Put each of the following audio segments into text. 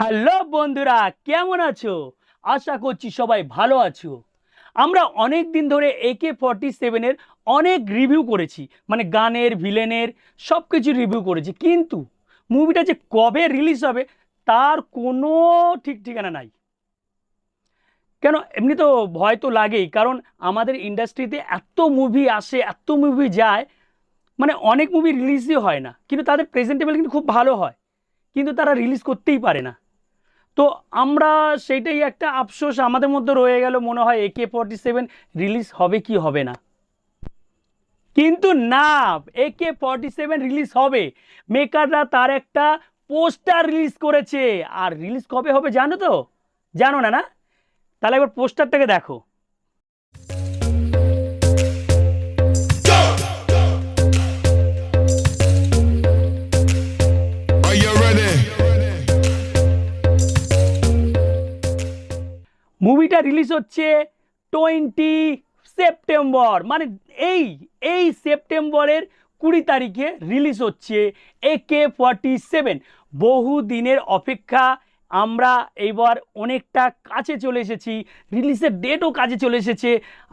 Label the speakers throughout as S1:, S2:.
S1: Hello বন্ধুরা, কেমন আছো? আশা করছি সবাই ভালো আছো। আমরা অনেক দিন ধরে AK-47 অনেক রিভিউ করেছি, মানে গানের, ভিলেনের সব কিছু রিভিউ করেছি, কিন্তু মুভিটা যে কবে রিলিজ হবে তার কোনো ঠিক ঠিকানা নাই। কেন, এমনি তো ভয় তো লাগেই, কারণ আমাদের ইন্ডাস্ট্রিতে এত মুভি আসে, এত মুভি যায়, মানে অনেক মুভি রিলিজই হয় না, কিন্তু তাদের প্রেজেন্টেবল কিন্তু খুব ভালো হয়, কিন্তু তারা রিলিজ করতেই পারে না। তো আমরা সেইটাই একটা আফসোস আমাদের মধ্যে রয়ে গেল, মনে হয় AK-47 রিলিজ হবে কি হবে না। কিন্তু না, AK-47 রিলিজ হবে। মেকাররা তার একটা পোস্টার রিলিজ করেছে, আর রিলিজ কবে হবে জানো তো? জানো না না? তাহলে একবার পোস্টারটাকে দেখো।
S2: Are you ready?
S1: মুভিটা রিলিজ হচ্ছে 20 সেপ্টেম্বর, মানে এই এই সেপ্টেম্বরের 20 তারিখে রিলিজ হচ্ছে AK-47। বহু দিনের অপেক্ষা, আমরা এইবার অনেকটা কাছে চলে এসেছি, রিলিজের ডেটও কাছে চলে এসেছে।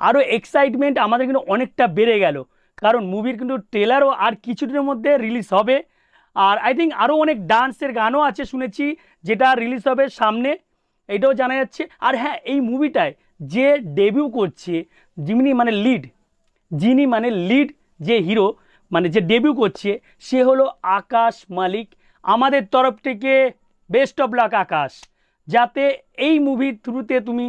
S1: আরও এক্সাইটমেন্ট আমাদের কিন্তু অনেকটা বেড়ে গেল, কারণ মুভির কিন্তু ট্রেলারও আর কিছুদিনের মধ্যে রিলিজ হবে। আর আই থিঙ্ক আরও অনেক ডান্সের গানও আছে শুনেছি, যেটা রিলিজ হবে সামনে, এটাও জানা যাচ্ছে। আর হ্যাঁ, এই মুভিটায় যে ডেবিউ করছে, যিনি মানে লিড যে হিরো, মানে যে ডেবিউ করছে, সে হলো আকাশ মালিক। আমাদের তরফ থেকে বেস্ট অফ লাক আকাশ, যাতে এই মুভির থ্রুতে তুমি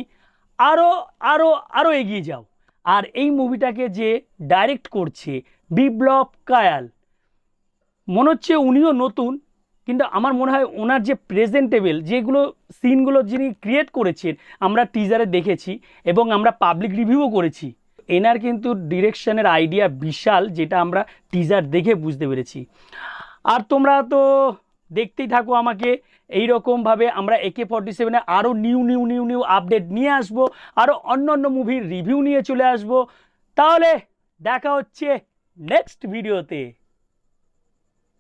S1: আরও আরও আরও এগিয়ে যাও। আর এই মুভিটাকে যে ডাইরেক্ট করছে বিপ্লব কায়াল, মনে হচ্ছে উনিও নতুন, কিন্তু আমার মনে হয় ওনার যে প্রেজেন্টেবল যেগুলো সিনগুলো যিনি ক্রিয়েট করেছেন, আমরা টিজারে দেখেছি এবং আমরা পাবলিক রিভিউও করেছি। এনার কিন্তু ডিরেকশনের আইডিয়া বিশাল, যেটা আমরা টিজার দেখে বুঝতে পেরেছি। আর তোমরা তো দেখতেই থাকো আমাকে, এই রকমভাবে আমরা AK-47 আরও নিউ আপডেট নিয়ে আসবো, আরও অন্য অন্য মুভির রিভিউ নিয়ে চলে আসবো। তাহলে দেখা হচ্ছে নেক্সট ভিডিওতে।